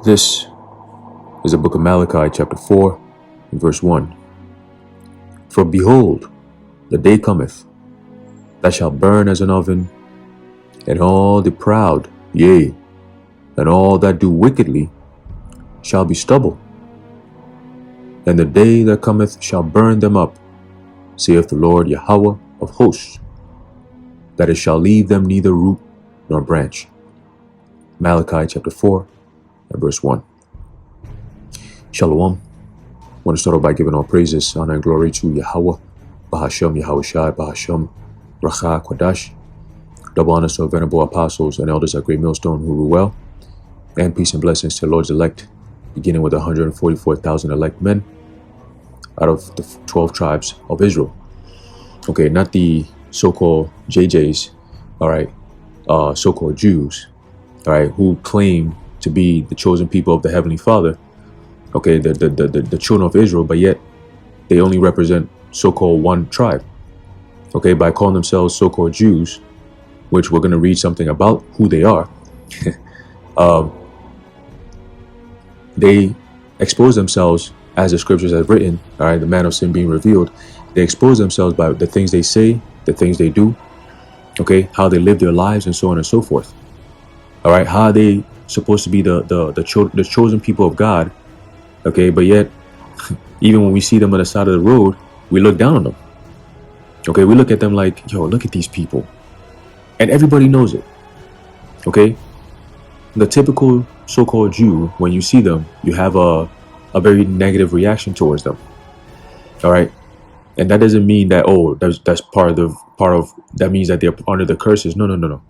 This is the book of Malachi, chapter 4, and verse 1. For behold, the day cometh, that shall burn as an oven, and all the proud, yea, and all that do wickedly, shall be stubble. And the day that cometh shall burn them up, saith the Lord Yahweh of hosts, that it shall leave them neither root nor branch. Malachi chapter 4 and verse 1. Shalom. I want to start off by giving all praises, honor, and glory to Yahweh, Bahashem, Yahushai, Bahashem, Racha, Kwadash. Double honors to venerable apostles and elders at Great Millstone who rule well, and peace and blessings to Lord's elect, beginning with 144,000 elect men out of the 12 tribes of Israel. Okay, not the so-called JJs, all right, so-called Jews, all right, who claim to be the chosen people of the Heavenly Father, okay, the children of Israel, but yet they only represent so-called one tribe, okay, by calling themselves so-called Jews, which we're going to read something about who they are. They expose themselves, as the scriptures have written, all right, the man of sin being revealed. They expose themselves by the things they say, the things they do, okay, how they live their lives, and so on and so forth. All right, how are they supposed to be the chosen people of God, okay, but yet, even when we see them on the side of the road, we look down on them. Okay, we look at them like, yo, look at these people. And everybody knows it. Okay? The typical so-called Jew, when you see them, you have a very negative reaction towards them. All right? And that doesn't mean that, oh, that's part of that means that they're under the curses. No.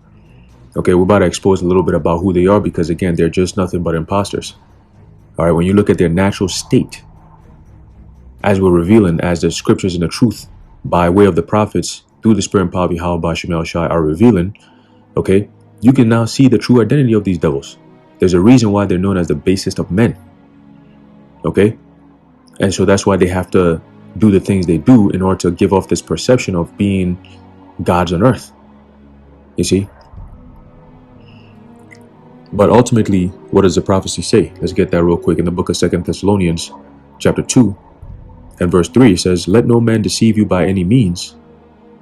Okay, we're about to expose a little bit about who they are, because again, they're just nothing but imposters. All right, when you look at their natural state, as we're revealing, as the scriptures and the truth by way of the prophets through the Spirit and power of Yahweh Bashim El Shai are revealing, okay, you can now see the true identity of these devils. There's a reason why they're known as the basest of men. Okay, and so that's why they have to do the things they do in order to give off this perception of being gods on earth. You see? But ultimately, what does the prophecy say? Let's get that real quick. In the book of 2 Thessalonians, chapter 2, and verse 3, it says, "Let no man deceive you by any means,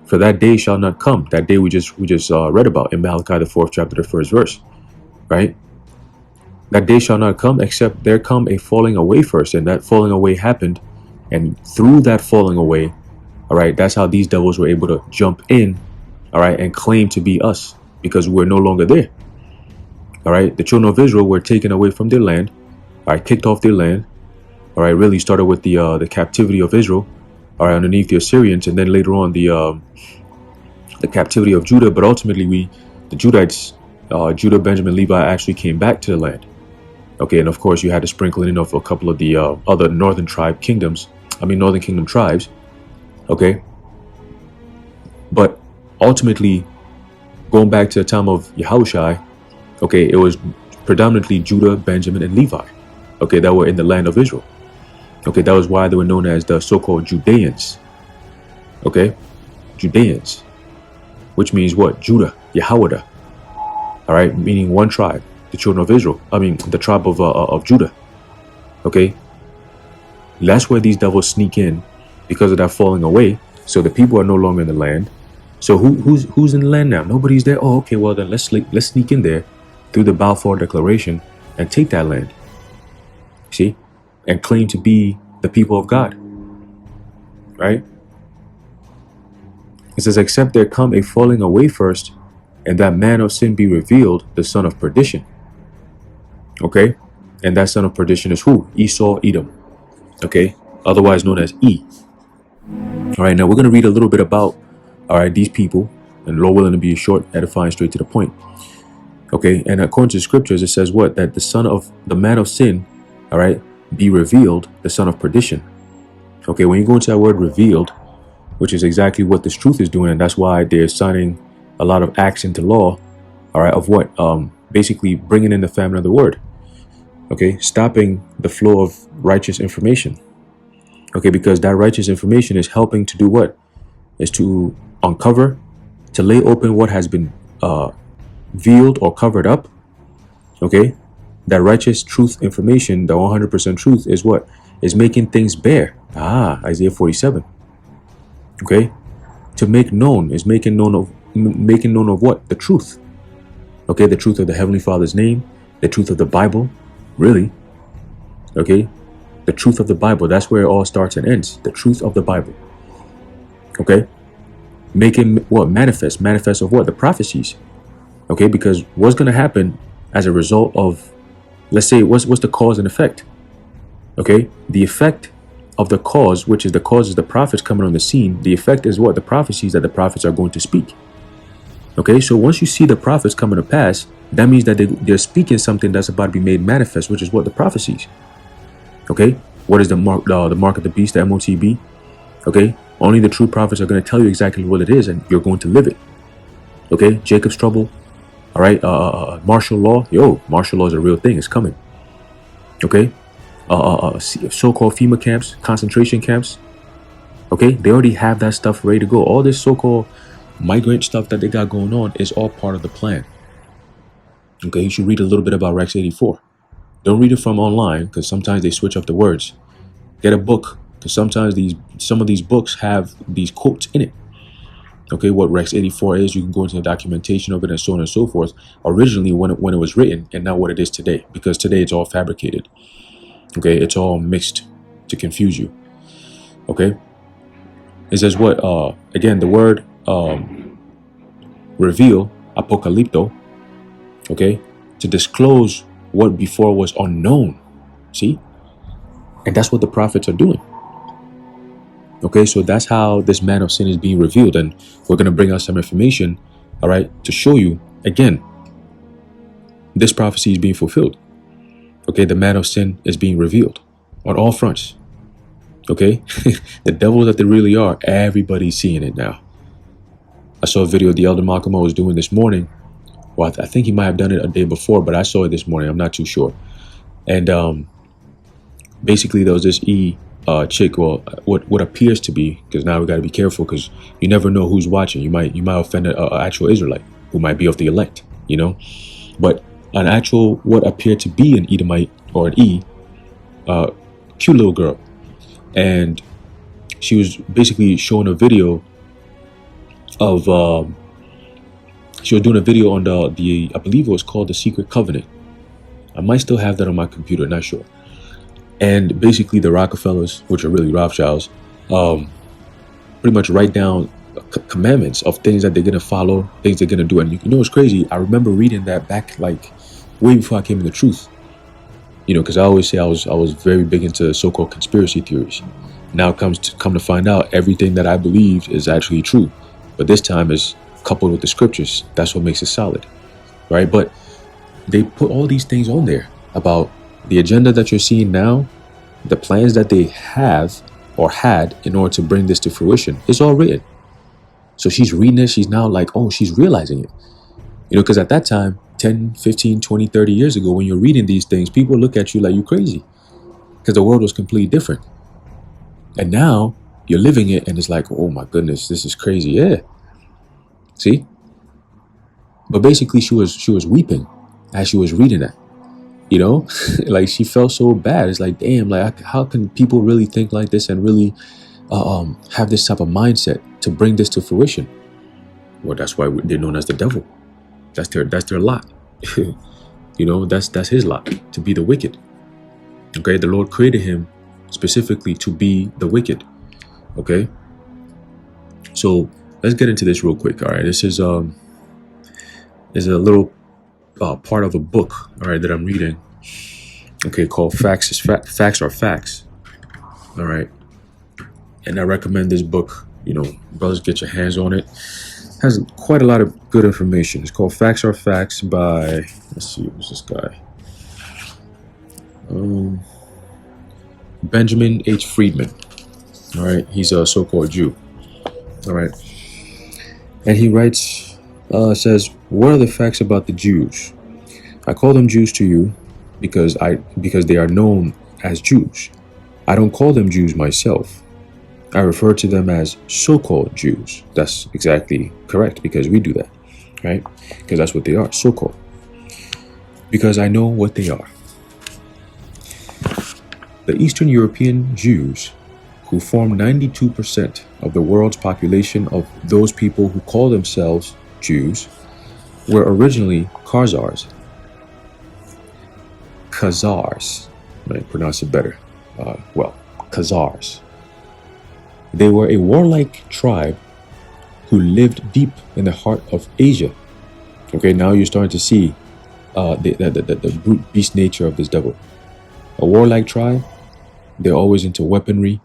for that day shall not come." That day we just read about in Malachi, the 4th chapter, the 1st verse, right? That day shall not come except there come a falling away first, and that falling away happened, and through that falling away, all right, that's how these devils were able to jump in, all right, and claim to be us, because we're no longer there. All right, the children of Israel were taken away from their land, all right, kicked off their land, all right, really started with the captivity of Israel, all right, underneath the Assyrians, and then later on the captivity of Judah. But ultimately, the Judites, Judah, Benjamin, Levi, actually came back to the land. Okay, and of course you had the sprinkling in of a couple of the other northern kingdom tribes. Okay, but ultimately, going back to the time of Yahushai, okay, it was predominantly Judah, Benjamin, and Levi, okay, that were in the land of Israel. Okay, that was why they were known as the so-called Judeans. Okay, Judeans, which means what? Judah, Yahweh. All right, meaning one tribe, the children of Israel. I mean, the tribe of Judah. Okay, that's where these devils sneak in because of that falling away. So the people are no longer in the land. So who's in the land now? Nobody's there. Oh, okay, well then let's sneak in there through the Balfour Declaration and take that land. See, and claim to be the people of God. Right? It says, "Except there come a falling away first, and that man of sin be revealed, the son of perdition." Okay, and that son of perdition is who? Esau, Edom. Okay, otherwise known as E. All right, now we're going to read a little bit about, all right, these people, and Lord willing to be short, edifying, straight to the point. Okay, and according to the scriptures, it says what? That the man of sin, all right, be revealed, the son of perdition. Okay, when you go into that word revealed, which is exactly what this truth is doing, and that's why they're signing a lot of acts into law, all right, of what? Basically bringing in the famine of the word. Okay, stopping the flow of righteous information. Okay, because that righteous information is helping to do what? Is to uncover, to lay open what has been veiled or covered up. Okay, That righteous truth information, the 100% truth, is what? Is making things bare. Isaiah 47. Okay? To make known is making known of what? The truth. Okay, the truth of the Heavenly Father's name, the truth of the Bible, really. Okay? The truth of the Bible, that's where it all starts and ends. The truth of the Bible. Okay? Making what? Manifest of what? The prophecies. Okay, because what's going to happen as a result of, let's say, what's the cause and effect? Okay, the effect of the cause, which is the cause is the prophets coming on the scene. The effect is what? The prophecies that the prophets are going to speak. Okay, so once you see the prophets coming to pass, that means that they're speaking something that's about to be made manifest, which is what? The prophecies. Okay, what is the mark of the beast, the MOTB? Okay, only the true prophets are going to tell you exactly what it is, and you're going to live it. Okay, Jacob's trouble. All right, martial law. Martial law is a real thing. It's coming. Okay, so-called FEMA camps, concentration camps. Okay, they already have that stuff ready to go. All this so-called migrant stuff that they got going on is all part of the plan. Okay, you should read a little bit about Rex 84. Don't read it from online, because sometimes they switch up the words. Get a book, because sometimes some of these books have these quotes in it. Okay, what Rex 84 is, you can go into the documentation of it and so on and so forth. Originally, when it was written, and not what it is today, because today it's all fabricated. Okay, it's all mixed to confuse you. Okay, it says what? Again, the word reveal, apocalypto. Okay, to disclose what before was unknown. See, and that's what the prophets are doing. Okay, so that's how this man of sin is being revealed, and we're going to bring out some information, all right, to show you, again, this prophecy is being fulfilled. Okay, the man of sin is being revealed on all fronts. Okay, the devil that they really are, everybody's seeing it now. I saw a video the Elder Malcolm was doing this morning. Well, I think he might have done it a day before, but I saw it this morning. I'm not too sure. And basically, there was this chick, well, what appears to be, because now we got to be careful, because you never know who's watching. You might offend an actual Israelite who might be of the elect, but an actual what appeared to be an Edomite or an cute little girl, and she was basically showing a video of she was doing a video on the I believe it was called The Secret Covenant. I might still have that on my computer, not sure. And basically the Rockefellers, which are really Rothschilds, pretty much write down commandments of things that they're going to follow, things they're going to do. And you know what's crazy? I remember reading that back like way before I came into truth. Because I always say I was very big into so-called conspiracy theories. Now it come to find out everything that I believed is actually true. But this time is coupled with the scriptures. That's what makes it solid, right? But they put all these things on there about the agenda that you're seeing now, the plans that they have or had in order to bring this to fruition. It's all written. So she's reading it. She's now like, oh, she's realizing it. Because at that time, 10, 15, 20, 30 years ago, when you're reading these things, people look at you like you're crazy because the world was completely different. And now you're living it and it's like, oh my goodness, this is crazy. Yeah. See? But basically she was weeping as she was reading that. Like she felt so bad. It's like, damn, like how can people really think like this and really have this type of mindset to bring this to fruition? Well, that's why they're known as the devil. That's their lot. That's his lot, to be the wicked. Okay, the Lord created him specifically to be the wicked. Okay, so let's get into this real quick. All right, this is a little part of a book, all right, that I'm reading. Okay, called Facts Are Facts. All right, and I recommend this book. Brothers, get your hands on it. Has quite a lot of good information. It's called Facts Are Facts by, let's see, who's this guy? Benjamin H. Friedman. All right, he's a so-called Jew. All right, and he writes, says, "What are the facts about the Jews? I call them Jews to you because they are known as Jews. I don't call them Jews myself. I refer to them as so-called Jews." That's exactly correct, because we do that, right? Because that's what they are, so-called. Because I know what they are. The Eastern European Jews, who form 92% of the world's population of those people who call themselves Jews, were originally Khazars. Khazars. Let me pronounce it better. Khazars. They were a warlike tribe who lived deep in the heart of Asia. Okay, now you're starting to see the brute beast nature of this devil. A warlike tribe, they're always into weaponry.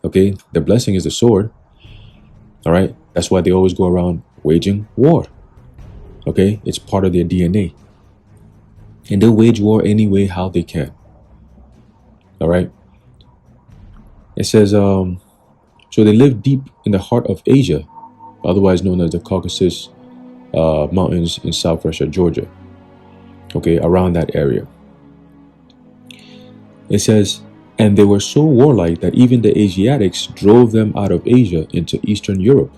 Okay, the blessing is the sword. All right, that's why they always go around waging war. Okay, it's part of their DNA. And they'll wage war any way how they can. All right. It says, so they live deep in the heart of Asia, otherwise known as the Caucasus Mountains in South Russia, Georgia. Okay, around that area. It says, and they were so warlike that even the Asiatics drove them out of Asia into Eastern Europe.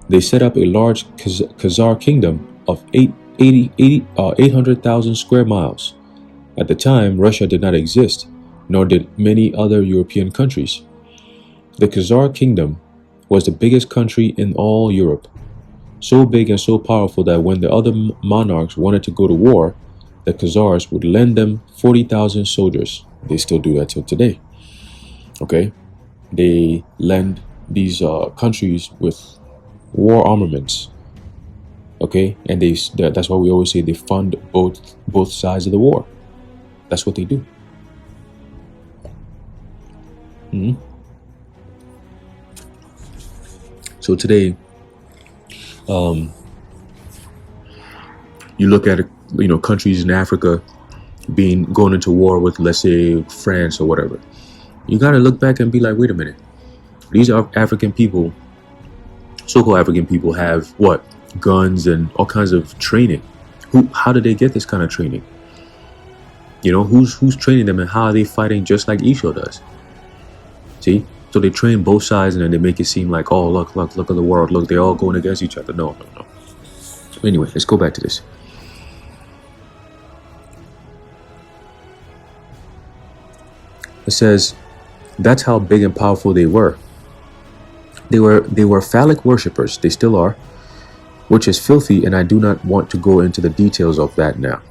They set up a large Khazar kingdom of 800,000 square miles. At the time, Russia did not exist, nor did many other European countries. The Khazar kingdom was the biggest country in all Europe, so big and so powerful that when the other monarchs wanted to go to war, the Khazars would lend them 40,000 soldiers. They still do that till today. Okay, they lend these countries with war armaments. Okay, and that's why we always say they fund both sides of the war. That's what they do. So today, you look at countries in Africa going into war with, let's say, France or whatever. You got to look back and be like, wait a minute, these are African people, so-called African people, have what? Guns and all kinds of training. How did they get this kind of training? Who's training them, and how are they fighting just like Esau does? See? So they train both sides, and then they make it seem like, oh, look at the world. Look, they're all going against each other. No. Anyway, let's go back to this. It says, that's how big and powerful they were. They were phallic worshippers. They still are, which is filthy, and I do not want to go into the details of that now.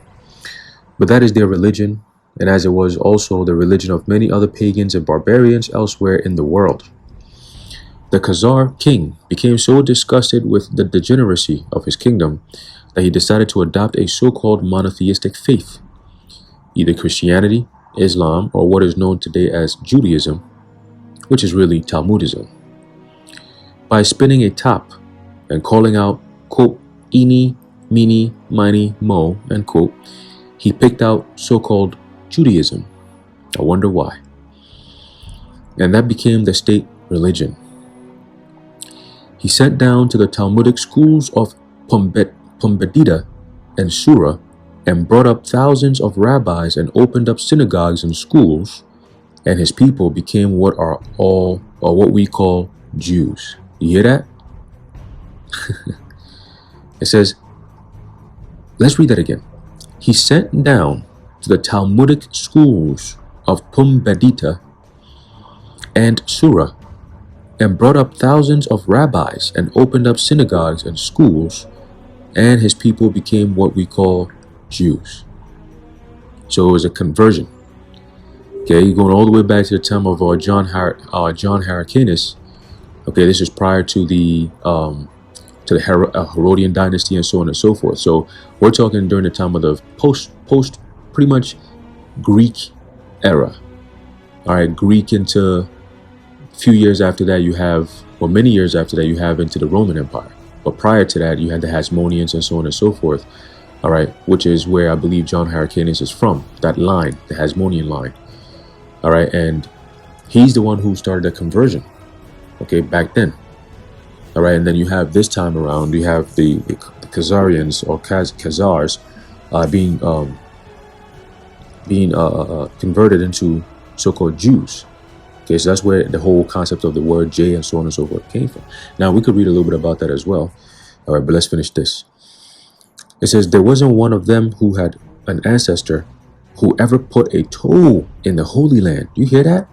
But that is their religion, and as it was also the religion of many other pagans and barbarians elsewhere in the world. The Khazar king became so disgusted with the degeneracy of his kingdom that he decided to adopt a so-called monotheistic faith, either Christianity, Islam, or what is known today as Judaism, which is really Talmudism. By spinning a top and calling out, quote, "Eeny, meeny, miny, mo," end quote, he picked out so-called Judaism. I wonder why. And that became the state religion. He sent down to the Talmudic schools of Pumbedita and Sura and brought up thousands of rabbis and opened up synagogues and schools, and his people became what we call Jews. You hear that? It says, let's read that again. He sent down to the Talmudic schools of Pumbedita and Sura and brought up thousands of rabbis and opened up synagogues and schools, and his people became what we call Jews. So it was a conversion. Okay, you're going all the way back to the time of John Hyrcanus. Okay, this is prior to the Herodian dynasty and so on and so forth. So we're talking during the time of the post pretty much Greek era. All right, Greek into a few years after that many years after that you have into the Roman Empire. But prior to that you had the Hasmoneans and so on and so forth. All right, which is where I believe John Hyrcanus is from, that line, the Hasmonean line. All right, and he's the one who started the conversion, okay, back then. All right, and then you have this time around, you have the Khazarians or Khazars being converted into so-called Jews. Okay, so that's where the whole concept of the word J and so on and so forth came from. Now, we could read a little bit about that as well. All right, but let's finish this. It says, there wasn't one of them who had an ancestor whoever put a toe in the Holy Land. You hear that?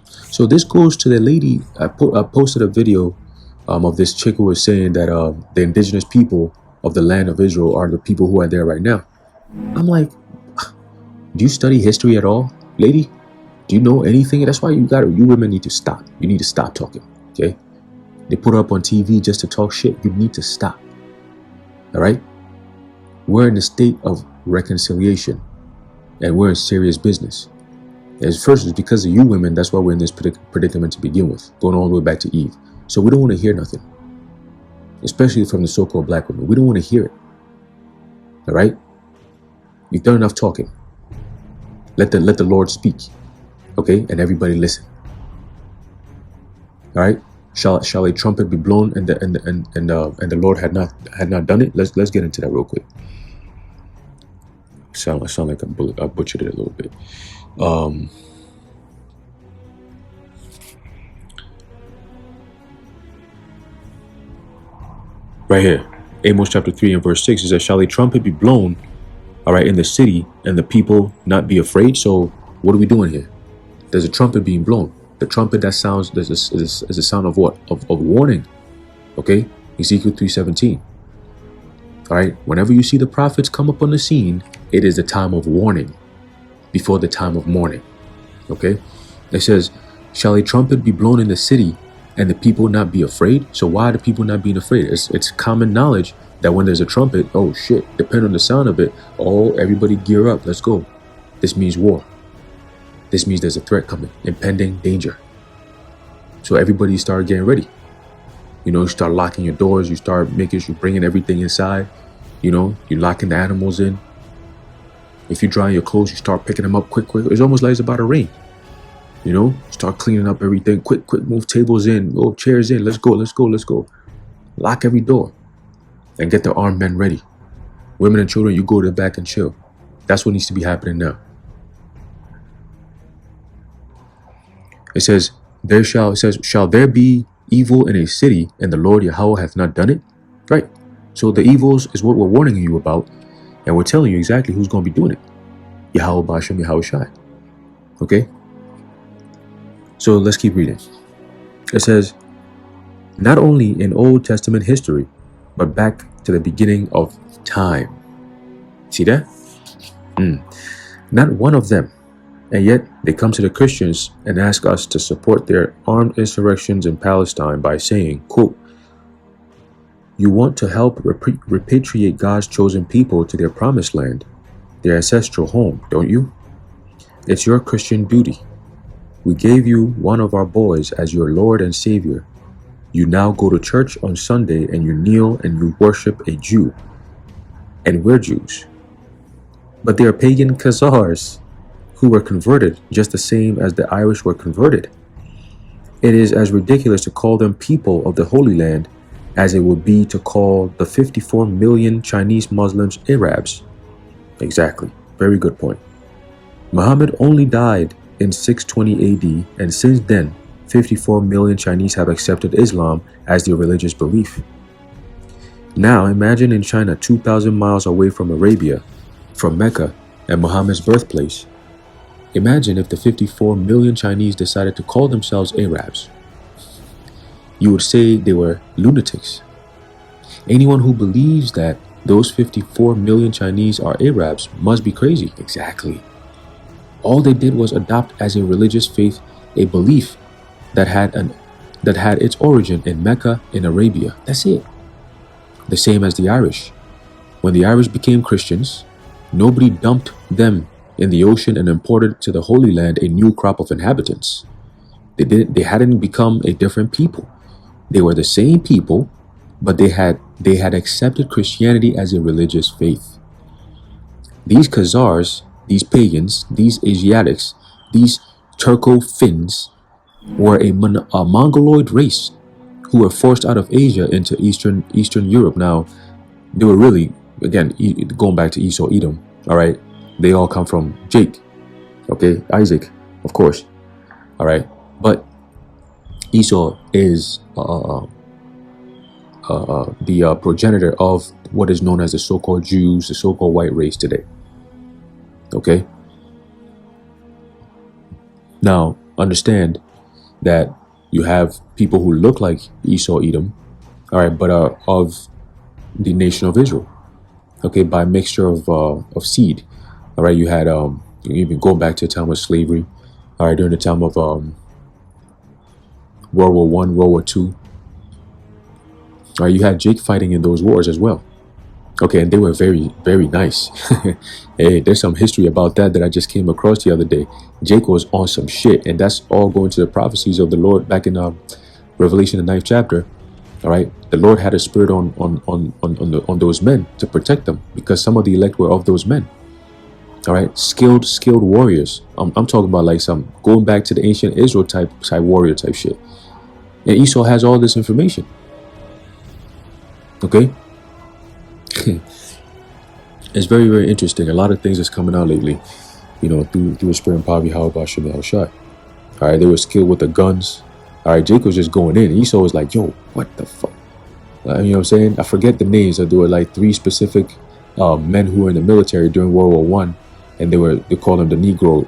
So this goes to the lady. I posted a video of this chick who was saying that the indigenous people of the land of Israel are the people who are there right now. I'm like, do you study history at all, lady? Do you know anything? That's why you women need to stop. You need to stop talking, okay? They put her up on TV just to talk shit. You need to stop, all right? We're in a state of reconciliation, and we're in serious business. As first, it's because of you women. That's why we're in this predicament to begin with, going all the way back to Eve. So we don't want to hear nothing, especially from the so-called black women. We don't want to hear it, all right? You've done enough talking. Let the Lord speak, okay? And everybody listen. All right? Shall a trumpet be blown and the Lord had not done it? Let's get into that real quick. Sound like I butchered it a little bit. Right here, Amos chapter 3 and verse 6 is that shall a trumpet be blown, all right, in the city, and the people not be afraid? So what are we doing here? There's a trumpet being blown. The trumpet that sounds is a sound of what? Of warning. Okay? Ezekiel 3:17. All right? Whenever you see the prophets come up on the scene, it is the time of warning before the time of mourning. Okay? It says, shall a trumpet be blown in the city and the people not be afraid? So why are the people not being afraid? It's common knowledge that when there's a trumpet, oh shit, depending on the sound of it, oh, everybody gear up, let's go. This means war. This means there's a threat coming, impending danger. So everybody start getting ready. You know, you start locking your doors, you start making sure you're bringing everything inside. You know, you're locking the animals in. If you're drying your clothes, you start picking them up quick. It's almost like it's about to rain. You know, start cleaning up everything. Quick, move tables in, move chairs in. Let's go. Lock every door and get the armed men ready. Women and children, you go to the back and chill. That's what needs to be happening now. It says, shall there be evil in a city and the Lord Yahweh hath not done it? Right. So the evils is what we're warning you about. And we're telling you exactly who's going to be doing it. Yahweh Bashem, Yahweh Shai. Okay. So let's keep reading. It says, not only in Old Testament history, but back to the beginning of time. See that? Not one of them. And yet they come to the Christians and ask us to support their armed insurrections in Palestine by saying, quote, you want to help repatriate God's chosen people to their promised land, their ancestral home, don't you? It's your Christian duty. We gave you one of our boys as your Lord and Savior. You now go to church on Sunday and you kneel and you worship a Jew. And we're Jews. But they are pagan Khazars who were converted just the same as the Irish were converted. It is as ridiculous to call them people of the Holy Land as it would be to call the 54 million Chinese Muslims Arabs. Exactly. Very good point. Muhammad only died in 620 AD, and since then, 54 million Chinese have accepted Islam as their religious belief. Now imagine in China, 2,000 miles away from Arabia, from Mecca and Muhammad's birthplace. Imagine if the 54 million Chinese decided to call themselves Arabs. You would say they were lunatics. Anyone who believes that those 54 million Chinese are Arabs must be crazy. Exactly. All they did was adopt as a religious faith a belief that had its origin in Mecca in Arabia. That's it. The same as the Irish. When the Irish became Christians, nobody dumped them in the ocean and imported to the Holy Land a new crop of inhabitants. They hadn't become a different people. They were the same people, but they had accepted Christianity as a religious faith. These Khazars, these pagans, these Asiatics, these Turco-Finns were a Mongoloid race who were forced out of Asia into Eastern Europe. Now, they were really, again, going back to Esau, Edom, all right? They all come from Jake, okay? Isaac, of course, all right? But Esau is the progenitor of what is known as the so-called Jews, the so-called white race today, okay? Now, understand that you have people who look like Esau, Edom, all right, but are of the nation of Israel, okay, by mixture of seed. All right, you had even go back to the time of slavery, all right, during the time of World War I, World War II. All right, you had Jake fighting in those wars as well. Okay, and they were very, very nice. Hey, there's some history about that I just came across the other day. Jake was on some shit, and that's all going to the prophecies of the Lord back in Revelation, the 9th chapter. All right, the Lord had a spirit on those men to protect them, because some of the elect were of those men. All right, skilled warriors. I'm talking about like some going back to the ancient Israel type warrior type shit. And Esau has all this information. Okay. It's very, very interesting. A lot of things is coming out lately, you know, through the spirit and power of Yahweh Hashem Yahushua. All right, they were skilled with the guns. All right, Jake was just going in. Esau was like, yo, what the fuck? You know what I'm saying? I forget the names. There were like 3 specific men who were in the military during World War One, and they called them the Negro,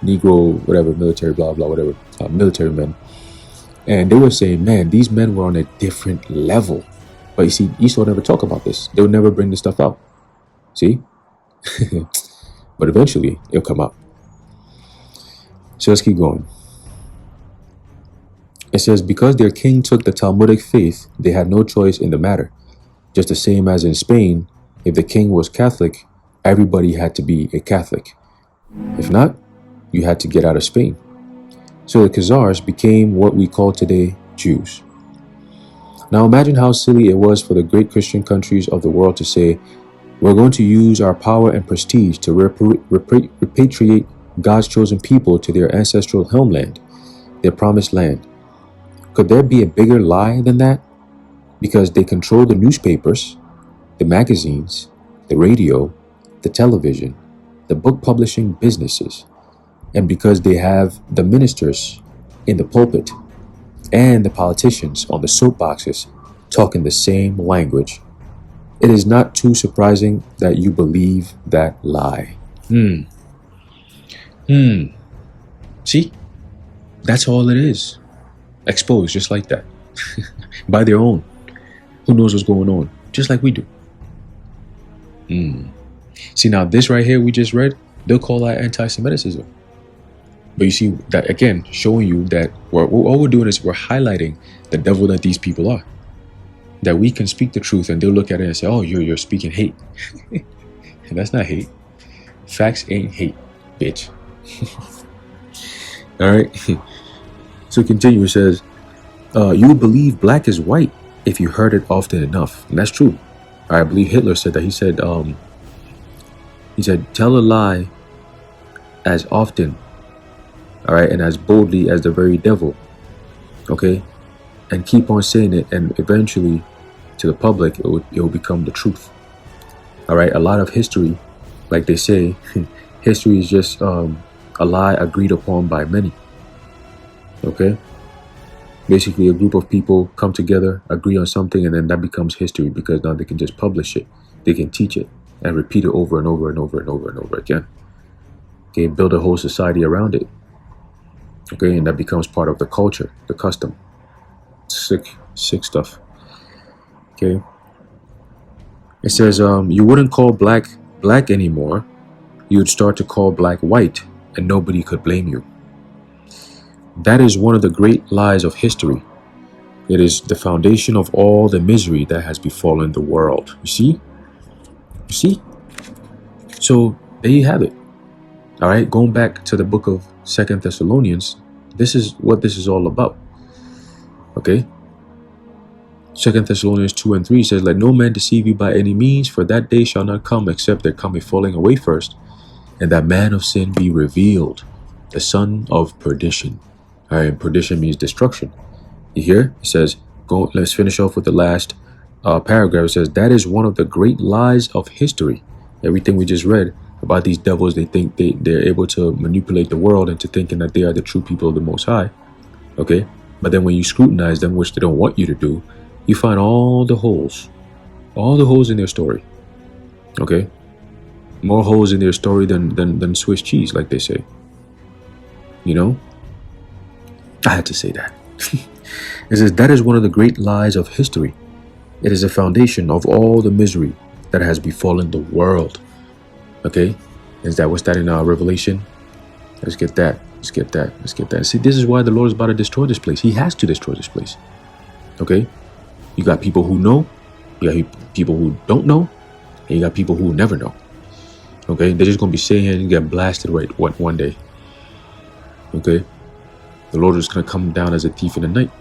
whatever, military, blah, blah, whatever, military men. And they were saying, man, these men were on a different level. But you see, Esau never talk about this. They would never bring this stuff out. See? But eventually, it'll come out. So let's keep going. It says, because their king took the Talmudic faith, they had no choice in the matter. Just the same as in Spain, if the king was Catholic, everybody had to be a Catholic. If not, you had to get out of Spain. So the Khazars became what we call today Jews. Now imagine how silly it was for the great Christian countries of the world to say, we're going to use our power and prestige to repatriate God's chosen people to their ancestral homeland, their promised land. Could there be a bigger lie than that? Because they control the newspapers, the magazines, the radio, the television, the book publishing businesses, and because they have the ministers in the pulpit and the politicians on the soapboxes talking the same language, it is not too surprising that you believe that lie. See? That's all it is. Exposed just like that. By their own. Who knows what's going on? Just like we do. See, now this right here we just read, they'll call that anti-Semitism. But you see, that again, showing you that all we're doing is we're highlighting the devil that these people are. That we can speak the truth and they'll look at it and say, oh, you're speaking hate. And that's not hate. Facts ain't hate, bitch. All right. So continue. It says, you would believe black is white if you heard it often enough. And that's true. I believe Hitler said that. He said, tell a lie as often, all right, and as boldly as the very devil, okay, and keep on saying it, and eventually to the public it will become the truth. All right, a lot of history, like they say, history is just a lie agreed upon by many. Okay, basically a group of people come together, agree on something, and then that becomes history, because now they can just publish it, they can teach it and repeat it over and over and over and over and over again. Okay, build a whole society around it. Okay, and that becomes part of the culture, the custom. Sick stuff. Okay. It says, you wouldn't call black anymore. You would start to call black white, and nobody could blame you. That is one of the great lies of history. It is the foundation of all the misery that has befallen the world. You see? You see? So there you have it. All right, going back to the book of 2 Thessalonians, this is what this is all about. Okay? 2 Thessalonians 2 and 3 says, let no man deceive you by any means, for that day shall not come except there come a falling away first, and that man of sin be revealed, the son of perdition. All right, perdition means destruction. You hear? It says, let's finish off with the last paragraph. It says, that is one of the great lies of history. Everything we just read about these devils, they think they're able to manipulate the world into thinking that they are the true people of the Most High. Okay? But then when you scrutinize them, which they don't want you to do, you find all the holes in their story. Okay? More holes in their story than Swiss cheese, like they say. You know? I had to say that. It says, that is one of the great lies of history. It is a foundation of all the misery that has befallen the world. Okay? Is that what's that in Revelation? Let's get that. Let's get that. Let's get that. See, this is why the Lord is about to destroy this place. He has to destroy this place. Okay? You got people who know. You got people who don't know. And you got people who never know. Okay? They're just going to be sitting here and get blasted one day. Okay? The Lord is going to come down as a thief in the night.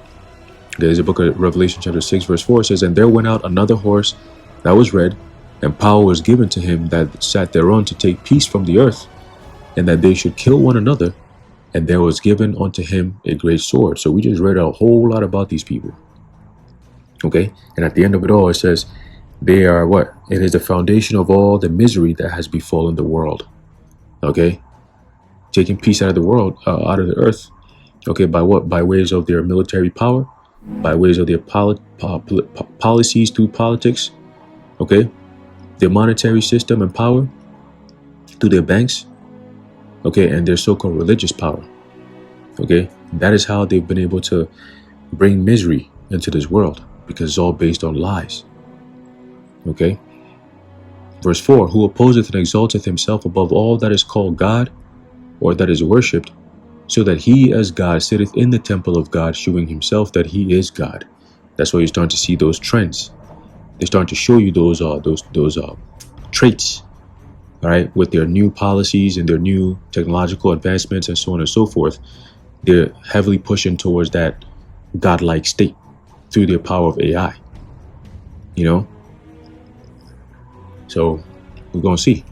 There's a book of Revelation chapter 6 verse 4 says, and there went out another horse that was red, and power was given to him that sat thereon to take peace from the earth, and that they should kill one another, and there was given unto him a great sword. So we just read a whole lot about these people. Okay? And at the end of it all, it says, they are what? It is the foundation of all the misery that has befallen the world. Okay? Taking peace out of the world, out of the earth. Okay, by what? By ways of their military power, by ways of their policies through politics, okay, their monetary system and power, through their banks, okay, and their so-called religious power, okay. That is how they've been able to bring misery into this world, because it's all based on lies, okay. Verse 4, who opposeth and exalteth himself above all that is called God, or that is worshipped, so that he as God sitteth in the temple of God, shewing himself that he is God. That's why you're starting to see those trends. They're starting to show you those traits, all right, with their new policies and their new technological advancements and so on and so forth. They're heavily pushing towards that godlike state through their power of AI, you know. So we're going to see,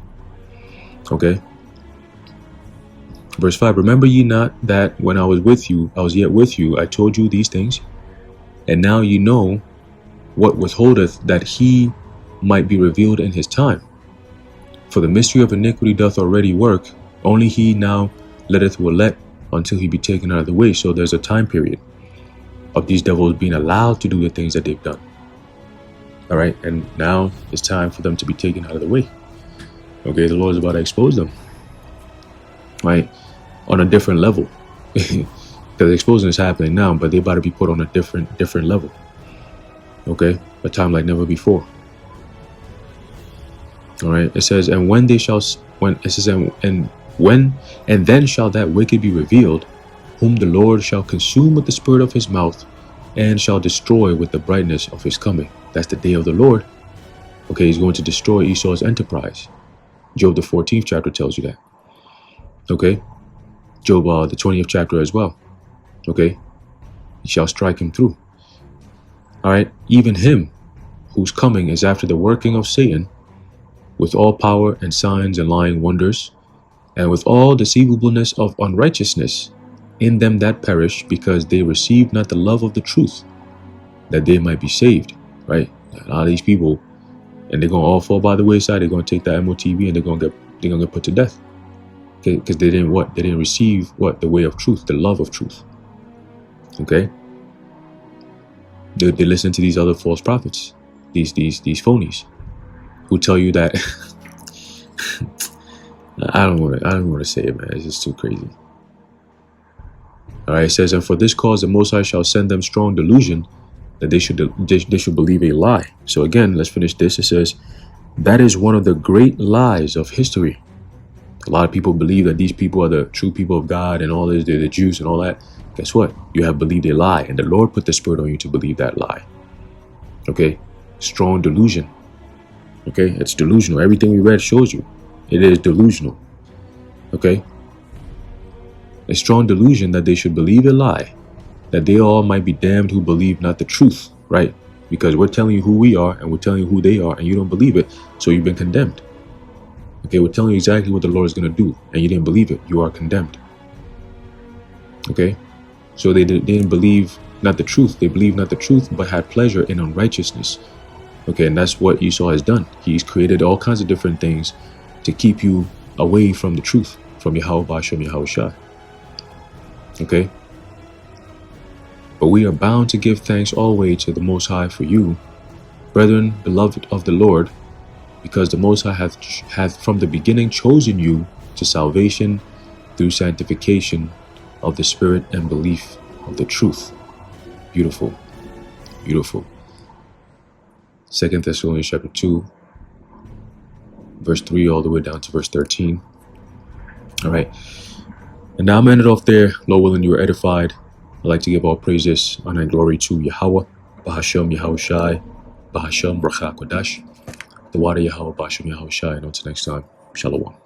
okay. Verse 5, remember ye not that when I was yet with you, I told you these things, and now ye know what withholdeth that he might be revealed in his time. For the mystery of iniquity doth already work, only he now will let until he be taken out of the way. So there's a time period of these devils being allowed to do the things that they've done. All right, and now it's time for them to be taken out of the way. Okay, the Lord is about to expose them, right, on a different level. The exposing is happening now, but they're about to be put on a different level. Okay, a time like never before. All right, it says, and when they shall, when it says, and then shall that wicked be revealed, whom the Lord shall consume with the spirit of his mouth, and shall destroy with the brightness of his coming. That's the day of the Lord. Okay, he's going to destroy Esau's enterprise. Job the 14th chapter tells you that. Okay, Job the 20th chapter as well. Okay, he shall strike him through. All right, even him whose coming is after the working of Satan, with all power and signs and lying wonders, and with all deceivableness of unrighteousness in them that perish, because they receive not the love of the truth, that they might be saved. Right, a lot of these people, and they're gonna all fall by the wayside. They're gonna take that MOTV and they're gonna get put to death. Okay, because they didn't receive the way of truth, the love of truth. Okay, they listen to these other false prophets, these phonies, who tell you that I don't want to say it, man. It's just too crazy. All right, it says, and for this cause the Most High shall send them strong delusion, that they should believe a lie. So again, let's finish this. It says, that is one of the great lies of history. A lot of people believe that these people are the true people of God and all this, they're the Jews and all that. Guess what? You have believed a lie, and the Lord put the spirit on you to believe that lie. Okay, strong delusion. Okay, it's delusional. Everything we read shows you it is delusional. Okay, a strong delusion that they should believe a lie, that they all might be damned who believe not the truth. Right, because we're telling you who we are and we're telling you who they are, and you don't believe it, so you've been condemned. Okay, we're telling you exactly what the Lord is going to do, and you didn't believe it. You are condemned. Okay, so they didn't believe not the truth. They believed not the truth, but had pleasure in unrighteousness. Okay, and that's what Esau has done. He's created all kinds of different things to keep you away from the truth, from Yahweh Bashem Yahushua. Okay, but we are bound to give thanks always to the Most High for you, brethren, beloved of the Lord, because the Most High hath from the beginning chosen you to salvation through sanctification of the Spirit and belief of the truth. Beautiful. Beautiful. 2 Thessalonians chapter 2, verse 3 all the way down to verse 13. All right. And now I'm ended off there. Lord willing, you were edified. I'd like to give all praises, honor, and glory to Yahweh, Bahashem Yahushai, Bahashem Bracha Kodash, the water Yahweh, Bahashem Yahushai, and until next time, Shalom.